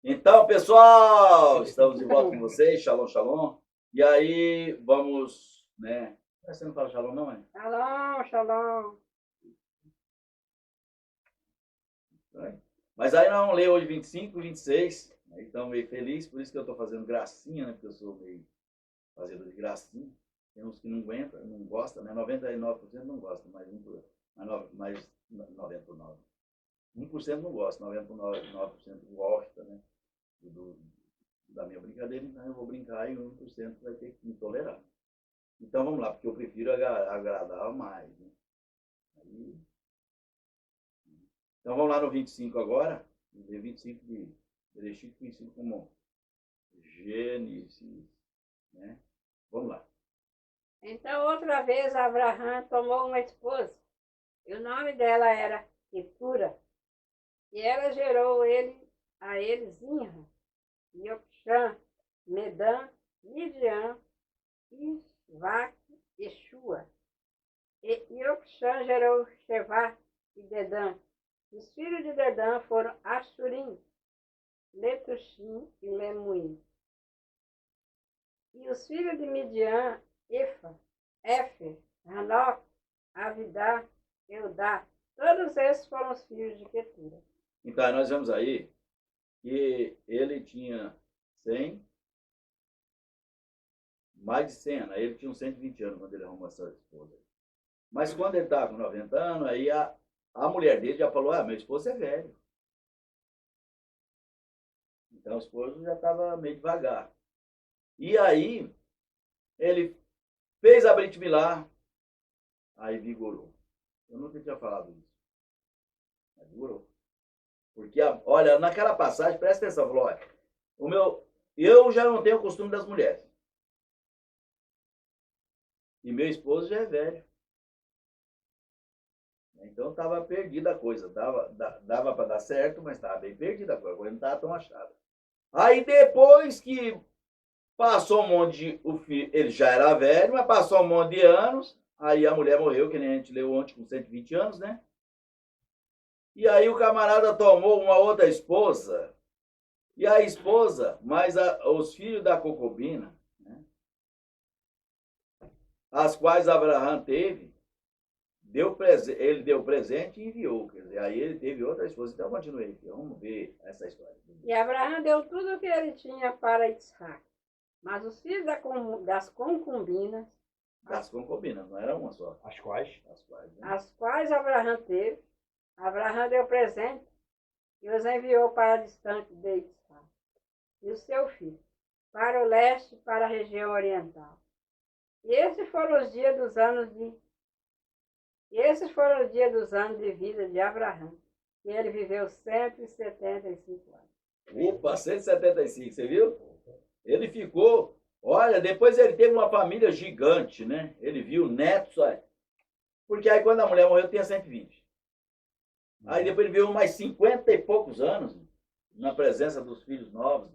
Então, pessoal, estamos de volta com vocês. Shalom, shalom. E aí, vamos, né? Você não fala shalom, não, é? Shalom, shalom. Mas aí nós vamos ler hoje 25, 26. Aí estamos meio felizes, por isso que eu estou fazendo gracinha, né? Porque eu sou meio fazedor de gracinha. Tem uns que não aguentam, não gostam, né? 99% não gostam, mas 99%. 1% não gosta, 99% gosta, né? Da minha brincadeira, então eu vou brincar e 1% vai ter que me tolerar. Então vamos lá, porque eu prefiro agradar mais. Né? Aí, então vamos lá no 25 agora. 25 de Bereshit, conhecido como Gênesis. Né? Vamos lá. Então, outra vez, Abraão tomou uma esposa, e o nome dela era Ketura, e ela gerou a ele Zinra, Yokshan, Medan, Midian, Isvac e Shua. E Yokshan gerou Shevá e Dedã. Os filhos de Dedã foram Assurim, Letushim e Lemuim. E os filhos de Midian, Éfer, Hanok, Avidá, Eudá, todos esses foram os filhos de Ketura. Então nós vemos aí que ele tinha 100, mais de 100, né? Ele tinha uns 120 anos quando ele arrumou essa esposa. Mas quando ele estava com 90 anos, aí a mulher dele já falou, meu esposo é velho. Então o esposo já estava meio devagar. E aí ele fez a Brit Milá, aí vigorou. Eu nunca tinha falado isso. Mas vigorou. Porque, olha, naquela passagem, presta atenção, falou, olha, eu já não tenho o costume das mulheres. E meu esposo já é velho. Então estava perdida a coisa. Dava para dar certo, mas estava bem perdida a coisa. A coisa não estava tão achada. Aí depois que passou um monte de. Ele já era velho, mas passou um monte de anos. Aí a mulher morreu, que nem a gente leu ontem, com 120 anos, né? E aí o camarada tomou uma outra esposa. E a esposa, mais os filhos da concubina, né? As quais Abraão teve, ele deu presente e enviou. Quer dizer, aí ele teve outra esposa. Então continue aqui, vamos ver essa história. E Abraão deu tudo o que ele tinha para Isaac. Mas os filhos das concubinas, Das concubinas, não era uma só. As quais? Né? as quais Abraão teve, Abraão deu presente e os enviou para distante de Isaac e o seu filho, para o leste, para a região oriental. E esses foram os dias dos anos de vida de Abraão, e ele viveu 175 anos. Opa, 175, você viu? Ele ficou, olha, depois ele teve uma família gigante, né? Ele viu netos, olha. Porque aí quando a mulher morreu, tinha 120. Aí depois ele viveu mais 50 e poucos anos, na presença dos filhos novos.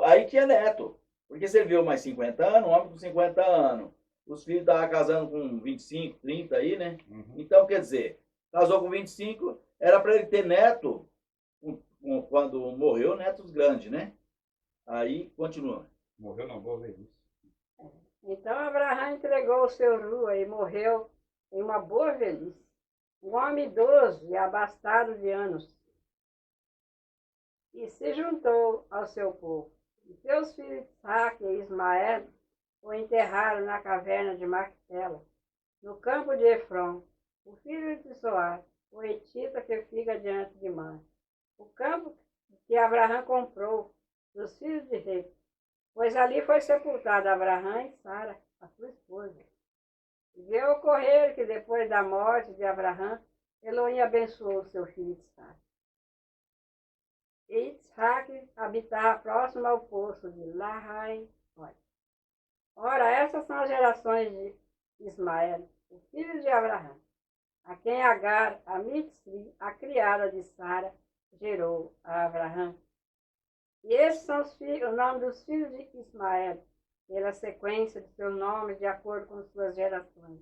Aí tinha neto. Porque se ele viveu mais 50 anos, um homem com 50 anos, os filhos estavam casando com 25, 30 aí, né? Então, quer dizer, casou com 25, era para ele ter neto, quando morreu, netos grandes, né? Aí, continua. Morreu na boa velhice. Então Abraão entregou o seu rua e morreu em uma boa velhice, um homem idoso e abastado de anos, e se juntou ao seu povo. E seus filhos Isaac e Ismael o enterraram na caverna de Macpela, no campo de Efron, o filho de Zoar, o etita que fica diante de Mamre, o campo que Abraão comprou dos filhos de Rei, pois ali foi sepultado Abraão e Sara, a sua esposa. E veio ocorrer que depois da morte de Abraão, Elohim abençoou o seu filho Isaac. E Isaac habitava próximo ao poço de Lahai. Ora, essas são as gerações de Ismael, o filho de Abraão, a quem Agar, a Mitzri, a criada de Sara, gerou a Abraão. E esses são o nome dos filhos de Ismael, pela sequência de seus nomes, de acordo com suas gerações.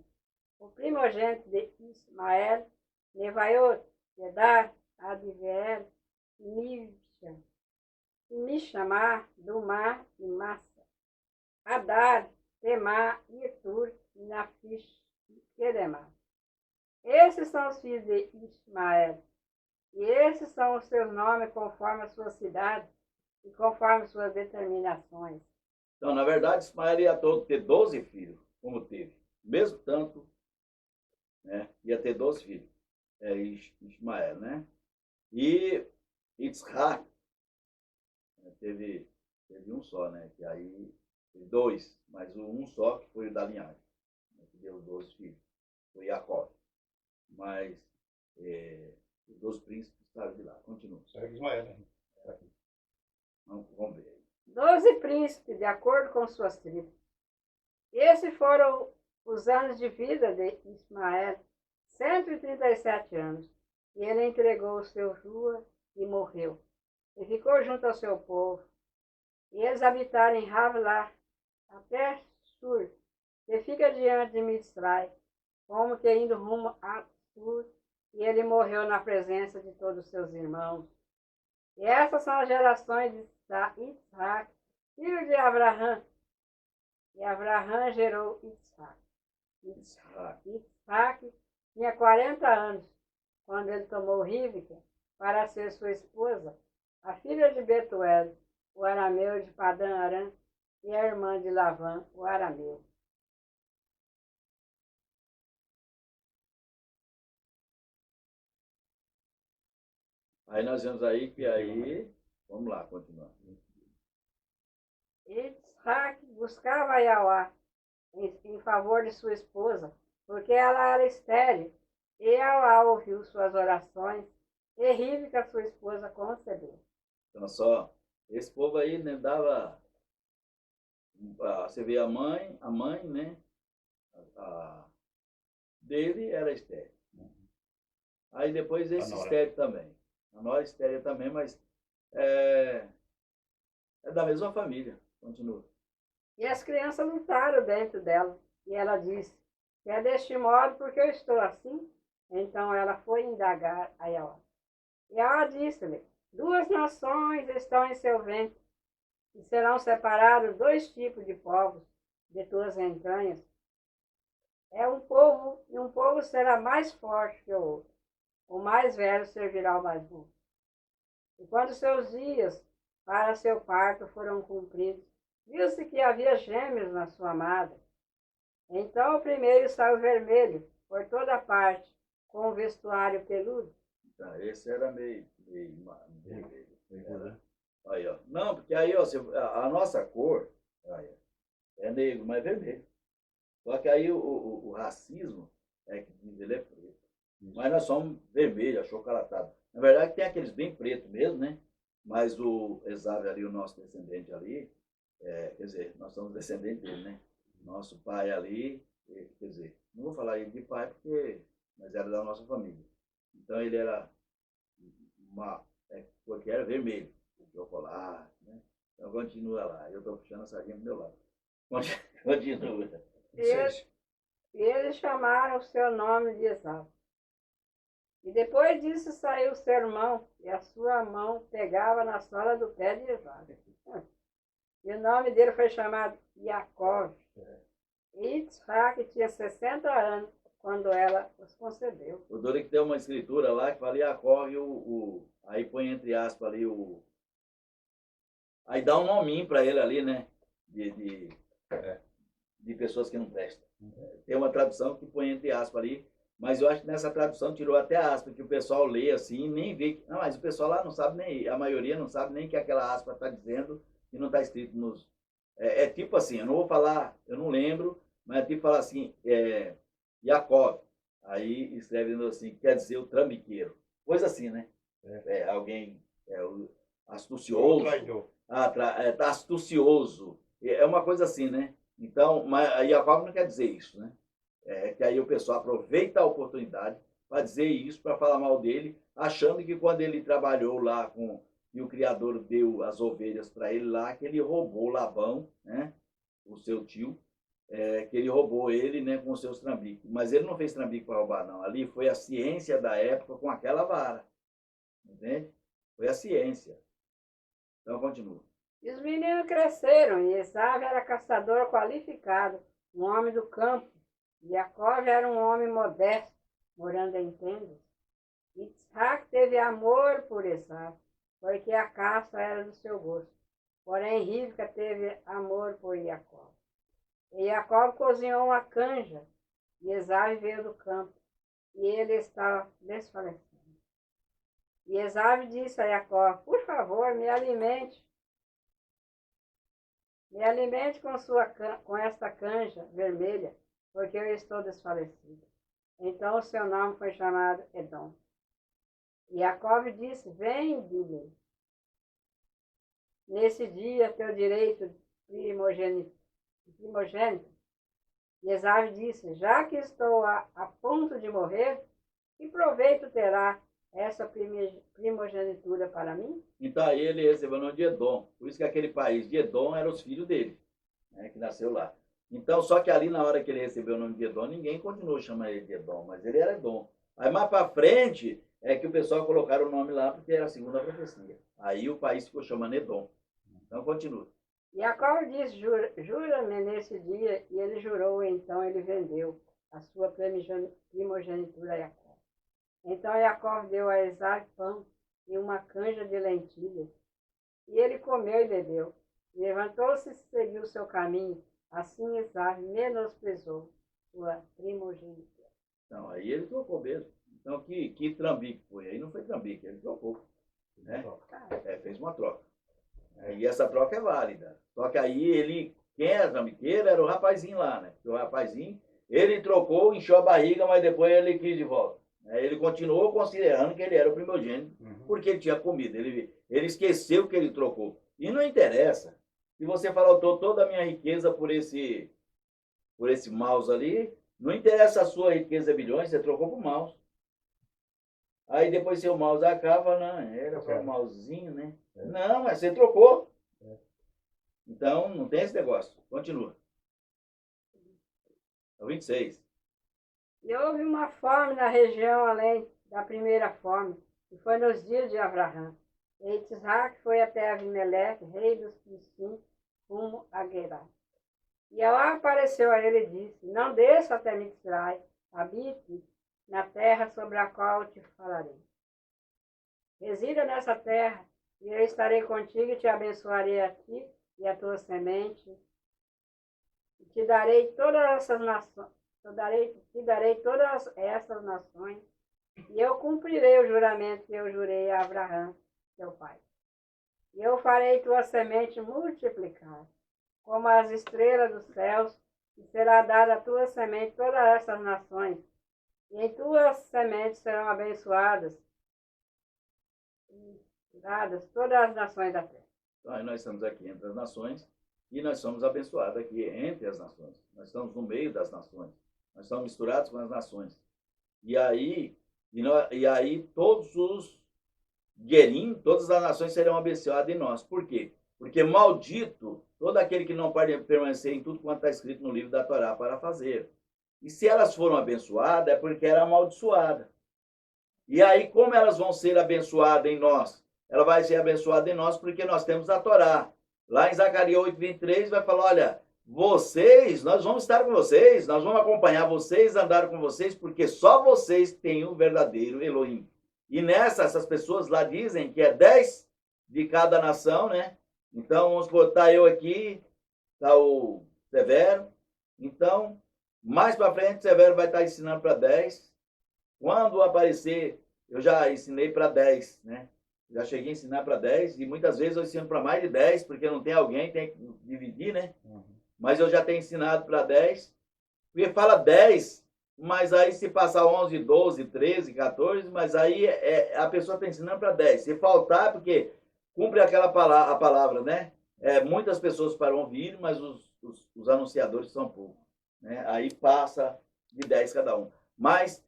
O primogênito de Ismael, Nevaiot, Kedar, Adivel, Nibshan. e Michamá, Dumá e Massa, Adar, Temá, Itur e Nafish e Quedemá. Esses são os filhos de Ismael, e esses são os seus nomes conforme a sua cidade e conforme suas determinações. Então, na verdade, Ismael ia todo ter 12 filhos, como teve. Mesmo tanto, né? Ia ter 12 filhos. Ismael, né? E Isaac teve um só, né? Que aí teve dois, mas um só que foi o da linhagem, né? Que deu 12 filhos. Foi Jacó. Mas os 12 príncipes estavam de lá. Continua. Segue Ismael, né? Vamos ver. 12 príncipes, de acordo com suas tribos. Esses foram os anos de vida de Ismael, 137 anos. E ele entregou o seu rua e morreu. E ficou junto ao seu povo. E eles habitaram em Havlah até Sur, que fica diante de Mistrai, como que indo rumo a Sur, e ele morreu na presença de todos os seus irmãos. E essas são as gerações de Isaac, filho de Abraão. E Abraão gerou Isaac. Isaac tinha 40 anos, quando ele tomou Rivka para ser sua esposa, a filha de Betuel, o arameu de Padã Aram, e a irmã de Lavã, o arameu. Aí nós vemos aí que aí... Vamos lá, continuar. Isaac buscava Yahweh em favor de sua esposa, porque ela era estéril, e Yahweh ouviu suas orações, e Rivka, sua esposa, concebeu. Então, só, esse povo aí, né, dava... Você vê a mãe, né? Dele era estéril. Aí depois esse estéril também. A nora estéril também, mas é da mesma família. Continua. E as crianças lutaram dentro dela. E ela disse, que é deste modo porque eu estou assim. Então ela foi indagar a Yahweh. E Yahweh disse-lhe, 2 nações estão em seu ventre, e serão separados 2 tipos de povos de tuas entranhas. É um povo, e um povo será mais forte que o outro. O mais velho servirá ao mais novo. E quando seus dias para seu parto foram cumpridos, viu-se que havia gêmeos na sua madre. Então o primeiro saiu vermelho por toda parte, com um vestuário peludo. Tá, esse era meio vermelho. Aí, ó. Não, porque aí, ó, a nossa cor aí, é negro, mas é vermelho. Só que aí o racismo é que diz ele é preto. Mas nós somos vermelho, achocolatado. Na verdade tem aqueles bem pretos mesmo, né? Mas o Esaú ali, o nosso descendente ali, quer dizer, nós somos descendentes dele, né? Nosso pai ali, quer dizer, não vou falar ele de pai mas era da nossa família. Então ele era porque era vermelho, chocolate, né? Então continua lá, eu estou puxando a sardinha pro meu lado. Continua. E eles chamaram o seu nome de Esaú. E depois disso saiu o seu irmão, e a sua mão pegava na sola do pé de Esaú. E o nome dele foi chamado Jacó. E Isaac tinha 60 anos quando ela os concebeu. O Dori que tem uma escritura lá que fala Jacó e aí põe entre aspas ali aí dá um nominho para ele ali, né? De pessoas que não prestam. Tem uma tradução que põe entre aspas ali, mas eu acho que nessa tradução tirou até aspas, que o pessoal lê assim e nem vê. Não, mas o pessoal lá não sabe nem, a maioria não sabe nem que aquela aspa está dizendo e não está escrito nos... tipo assim, eu não vou falar, eu não lembro, mas é tipo falar assim, Jacob, aí escrevendo assim, quer dizer o trambiqueiro. Coisa assim, né? Alguém astucioso. Tá astucioso. É uma coisa assim, né? Então, mas Jacob não quer dizer isso, né? Que aí o pessoal aproveita a oportunidade para dizer isso, para falar mal dele, achando que quando ele trabalhou lá e o Criador deu as ovelhas para ele lá, que ele roubou Labão, né? O seu tio, que ele roubou ele, né, com os seus trambiques. Mas ele não fez trambique para roubar, não. Ali foi a ciência da época com aquela vara. Entende? Foi a ciência. Então continua. E os meninos cresceram, e Esaú era caçador qualificado, um homem do campo. E Jacó era um homem modesto, morando em tendas. Isaac teve amor por Esaú, porque a caça era do seu gosto. Porém, Rivca teve amor por Jacó. E Jacó cozinhou uma canja, e Esaú veio do campo, e ele estava desfalecendo. E Esaú disse a Jacó: por favor, me alimente. Me alimente com esta canja vermelha, porque eu estou desfalecido. Então o seu nome foi chamado Edom. E Jacó disse: vende-me nesse dia teu direito primogênito. E Esaú disse: já que estou a ponto de morrer, que proveito terá essa primogenitura para mim? Então aí ele recebeu o nome de Edom. Por isso que aquele país de Edom eram os filhos dele, né, que nasceu lá. Então, só que ali na hora que ele recebeu o nome de Edom, ninguém continuou chamando ele de Edom, mas ele era Edom. Aí mais para frente é que o pessoal colocaram o nome lá porque era a segunda profecia. Aí o país ficou chamando Edom. Então continua. Jacó disse: jura-me nesse dia, e ele jurou, então ele vendeu a sua primogenitura a Jacó. Então Jacó deu a Esaú pão e uma canja de lentilhas, e ele comeu e bebeu. Levantou-se e seguiu seu caminho. Assim Esaú menosprezou sua primogenitura. Então, aí ele trocou mesmo. Então, que trambique foi? Aí não foi trambique, ele trocou. Né? Fez uma troca. E essa troca é válida. Só que aí quem era trambiqueiro era o rapazinho lá, né? Porque o rapazinho, ele trocou, inchou a barriga, mas depois ele quis de volta. Ele continuou considerando que ele era o primogênito, porque ele tinha comido. Ele esqueceu que ele trocou. E não interessa. Se você falou toda a minha riqueza por esse mouse ali, não interessa a sua riqueza bilhões, você trocou por mouse. Aí depois seu mouse acaba, não, era só um mousezinho, né? Não, mas você trocou. Então, não tem esse negócio. Continua. É o 26. E houve uma fome na região além da primeira fome, que foi nos dias de Abraão. E Isaac foi até Abimeleque, rei dos Filisteus, rumo a Gerar. E ela apareceu a ele e disse: não desça até Mitzrai, habite na terra sobre a qual te falarei. Resida nessa terra, e eu estarei contigo e te abençoarei a ti e a tua semente. E te darei todas essas nações. Te darei todas essas nações, e eu cumprirei o juramento que eu jurei a Abraão, teu pai. E eu farei tua semente multiplicar, como as estrelas dos céus, e será dada a tua semente todas essas nações, e em tuas sementes serão abençoadas todas as nações da terra. Então, aí nós estamos aqui entre as nações, e nós somos abençoados aqui entre as nações. Nós estamos no meio das nações. Nós estamos misturados com as nações. E aí todos os Guerim, todas as nações serão abençoadas em nós. Por quê? Porque maldito todo aquele que não pode permanecer em tudo quanto está escrito no livro da Torá para fazer. E se elas foram abençoadas, é porque eram amaldiçoadas. E aí, como elas vão ser abençoadas em nós? Ela vai ser abençoada em nós porque nós temos a Torá. Lá em Zacarias 8:23 vai falar, olha, nós vamos estar com vocês, nós vamos acompanhar vocês, andar com vocês, porque só vocês têm o verdadeiro Elohim. E essas pessoas lá dizem que é 10 de cada nação, né? Então, vamos botar eu aqui, tá o Severo. Então, mais para frente, o Severo vai estar ensinando para 10. Quando aparecer, eu já ensinei para 10, né? Já cheguei a ensinar para 10, e muitas vezes eu ensino para mais de 10, porque não tem alguém, tem que dividir, né? Mas eu já tenho ensinado para 10, porque fala 10, mas aí se passar 11, 12, 13, 14, mas aí a pessoa está ensinando para 10. Se faltar, porque cumpre a palavra, né? Muitas pessoas para ouvir, mas os anunciadores são poucos. Né? Aí passa de 10 cada um. Mas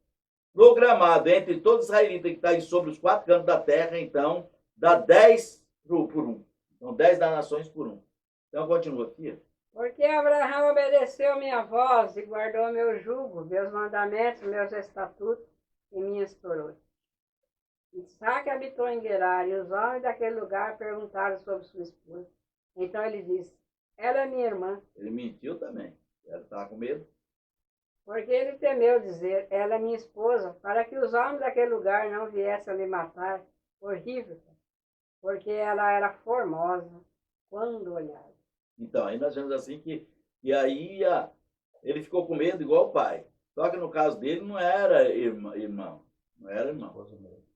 programado entre todos os israelitas que estão sobre os 4 cantos da terra, então, dá 10 por 1. Então, 10 das nações por 1. Então, continua, filha. Porque Abraão obedeceu minha voz e guardou meu jugo, meus mandamentos, meus estatutos e minhas coroas. Isaac habitou em Gerar, e os homens daquele lugar perguntaram sobre sua esposa. Então ele disse, ela é minha irmã. Ele mentiu também. Ela estava com medo. Porque ele temeu dizer, ela é minha esposa, para que os homens daquele lugar não viessem a lhe matar por Rívka, porque ela era formosa quando olhava. Então, aí nós vemos assim que e aí ele ficou com medo igual o pai. Só que no caso dele não era irmão. Não era irmão.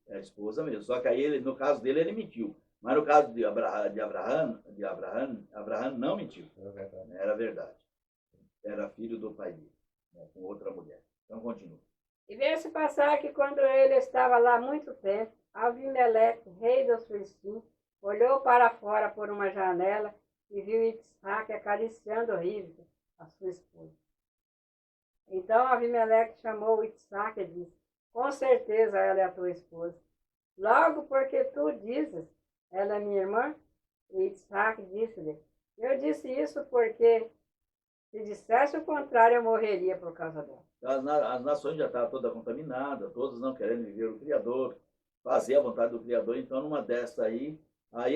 É a esposa mesmo. Só que aí ele, no caso dele ele mentiu. Mas no caso de Abraão não mentiu. Era verdade. Era filho do pai dele, né, com outra mulher. Então continua. E veio-se passar que quando ele estava lá muito tempo, Abimeleque, rei dos filisteus, olhou para fora por uma janela e viu Isaac acariciando Rívka, a sua esposa. Então Abimeleque chamou Isaac e disse, com certeza ela é a tua esposa. Logo porque tu dizes, ela é minha irmã? E Isaac disse-lhe, eu disse isso porque se dissesse o contrário, eu morreria por causa dela. As nações já estavam todas contaminadas, todos não querendo viver o Criador, fazer a vontade do Criador. Então, numa dessa aí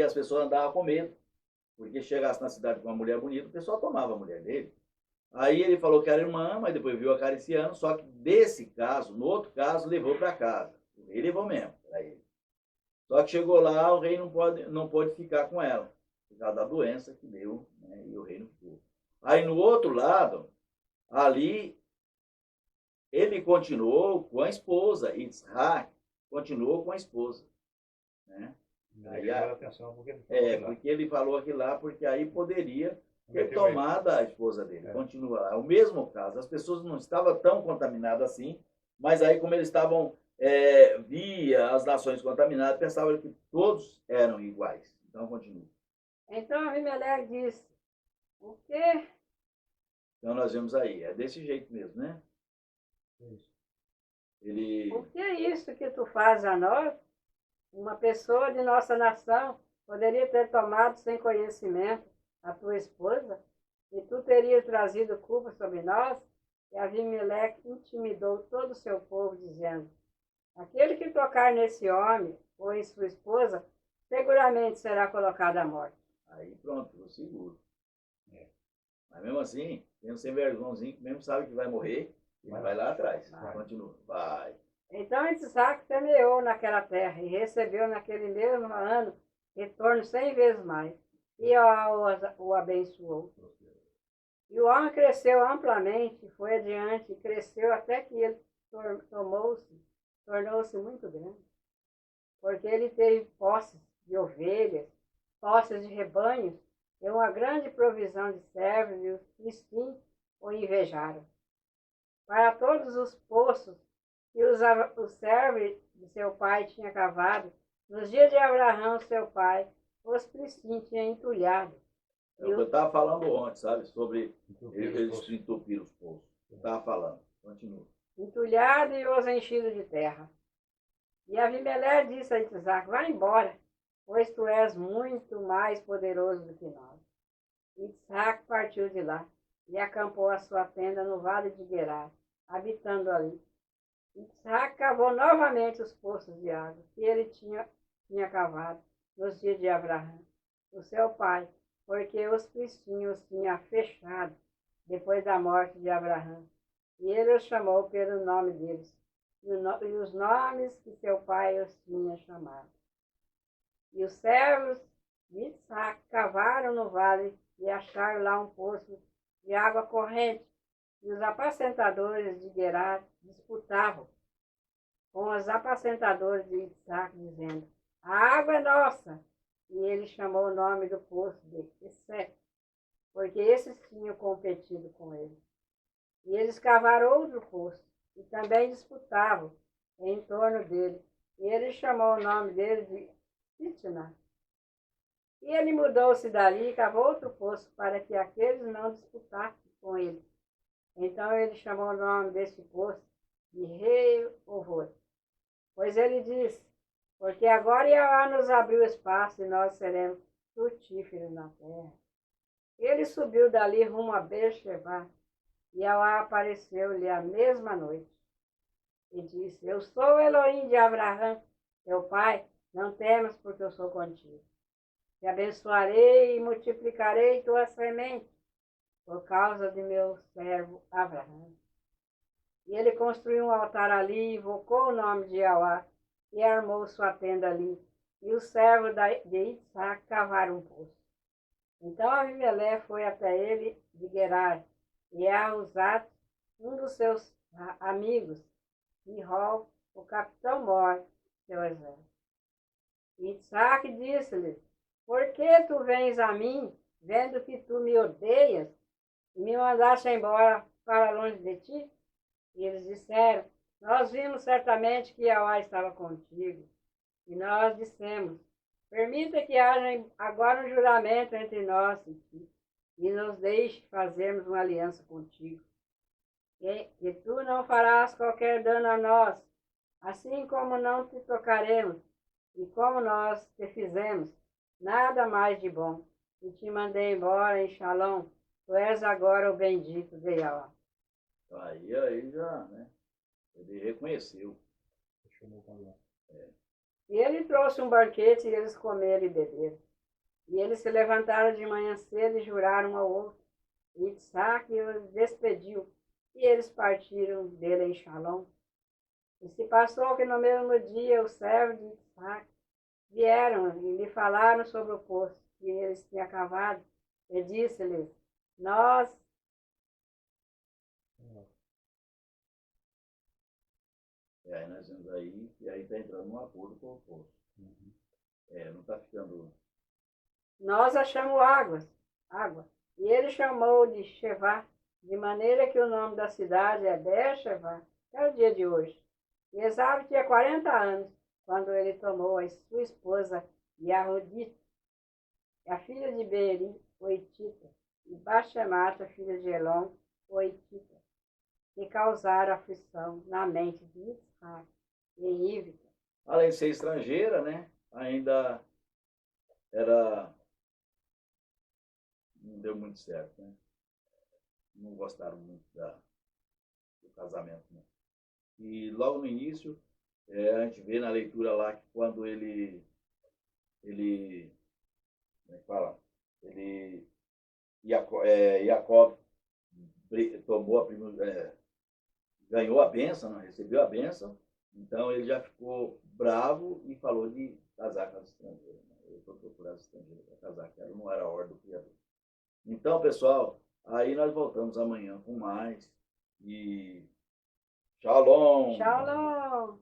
as pessoas andavam com medo. Porque chegasse na cidade com uma mulher bonita, o pessoal tomava a mulher dele. Aí ele falou que era irmã, mas depois viu acariciando, só que desse caso, no outro caso, levou para casa. O rei levou mesmo para ele. Só que chegou lá, o rei não pôde ficar com ela, por causa da doença que deu, né, e o rei não ficou. Aí no outro lado, ali, ele continuou com a esposa, Isaac continuou com a esposa. Né? Aí, atenção porque ele falou aquilo lá, porque aí poderia ter tomado a esposa dele. Continua lá. O mesmo caso, as pessoas não estavam tão contaminadas assim, mas aí como eles estavam, via as nações contaminadas, pensavam que todos eram iguais. Então continua. Então Abimeleque disse, o quê? Então nós vemos aí, é desse jeito mesmo, né? O que é isso que tu fazes a nós? Uma pessoa de nossa nação poderia ter tomado sem conhecimento a tua esposa e tu terias trazido culpa sobre nós? E Abimeleque intimidou todo o seu povo, dizendo, aquele que tocar nesse homem ou em sua esposa, seguramente será colocado à morte. Aí pronto, eu seguro. Mas mesmo assim, tem um sem vergonzinho que mesmo sabe que vai morrer, ele vai lá atrás. Continua. Vai. Então Isaac semeou naquela terra e recebeu naquele mesmo ano retorno 100 vezes mais. E o abençoou. E o homem cresceu amplamente, foi adiante e cresceu até que ele tornou-se muito grande. Porque ele teve posses de ovelhas, posses de rebanhos, e uma grande provisão de servos, e os filisteus o invejaram. Para todos os poços que os servos de seu pai tinham cavado, nos dias de Abraão, seu pai, os filisteus tinham entulhado. É o que eu estava falando ontem, sabe? Sobre eles entupir os poços. Eu estava falando. Continua. Entulhado e os enchido de terra. E Abimeleque disse a Isaac, vai embora, pois tu és muito mais poderoso do que nós. Isaac partiu de lá e acampou a sua tenda no vale de Gerar, habitando ali. Isaac cavou novamente os poços de água que ele tinha cavado nos dias de Abraão, o seu pai, porque os filisteus tinham fechado depois da morte de Abraão. E ele os chamou pelo nome deles, e os nomes que seu pai os tinha chamado. E os servos de Isaac cavaram no vale e acharam lá um poço de água corrente. E os apacentadores de Gerar disputavam com os apacentadores de Isaac, dizendo, a água é nossa. E ele chamou o nome do poço de Essek, porque esses tinham competido com ele. E eles cavaram outro poço, e também disputavam em torno dele. E ele chamou o nome dele de Sitna. E ele mudou-se dali e cavou outro poço, para que aqueles não disputassem com ele. Então ele chamou o nome desse poço de Rehovot. Pois ele disse, porque agora Yahweh nos abriu espaço e nós seremos frutíferos na terra. Ele subiu dali rumo a Beersheba, e Yahweh apareceu-lhe a mesma noite. E disse, eu sou o Elohim de Abraão, teu pai, não temas, porque eu sou contigo. Te abençoarei e multiplicarei tua semente por causa de meu servo Abraão. E ele construiu um altar ali, invocou o nome de Yahweh e armou sua tenda ali. E o servo de Isaac cavaram um poço. Então Abimeleque foi até ele de Gerar, e Ahuzat, um dos seus amigos, e Rol, o capitão mor, seu exército. E Isaac disse-lhe: por que tu vens a mim, vendo que tu me odeias, e me mandaste embora para longe de ti? E eles disseram: nós vimos certamente que Yahweh estava contigo. E nós dissemos: permita que haja agora um juramento entre nós e ti, e nos deixe fazermos uma aliança contigo. E tu não farás qualquer dano a nós, assim como não te tocaremos, e como nós te fizemos, nada mais de bom. E te mandei embora em Shalom, tu és agora o bendito de Yahweh. Aí já, né? Ele reconheceu. E ele trouxe um banquete e eles comeram e beberam. E eles se levantaram de manhã cedo e juraram um ao outro. E Isaac os despediu, e eles partiram dele em Shalom. E se passou que no mesmo dia os servos de Isaac vieram e lhe falaram sobre o poço que eles tinham cavado. E disse-lhes: nós Aí nós vemos aí, e aí está entrando num acordo com o povo. Não está ficando. nós achamos água. E ele chamou de Shevá, de maneira que o nome da cidade é Beer-Shevá, até o dia de hoje. E Esaú tinha 40 anos, quando ele tomou a sua esposa Yahudita, a filha de Beeri, o Hitita, e Basemata, filha de Elon, o Hitita, que causaram aflição na mente de Isaac e Rívita. Além de ser estrangeira, né? Ainda era. Não deu muito certo, né? Não gostaram muito do casamento, né? E logo no início, a gente vê na leitura lá que quando ele como é que fala? Jacob tomou a primeira, ganhou a bênção, né? Recebeu a bênção, então ele já ficou bravo e falou de casar com as estrangeiras. Né? Eu estou procurando as estrangeiras para casar, que ela não era a ordem do Criador. Então, pessoal, aí nós voltamos amanhã com mais. E Shalom! Shalom!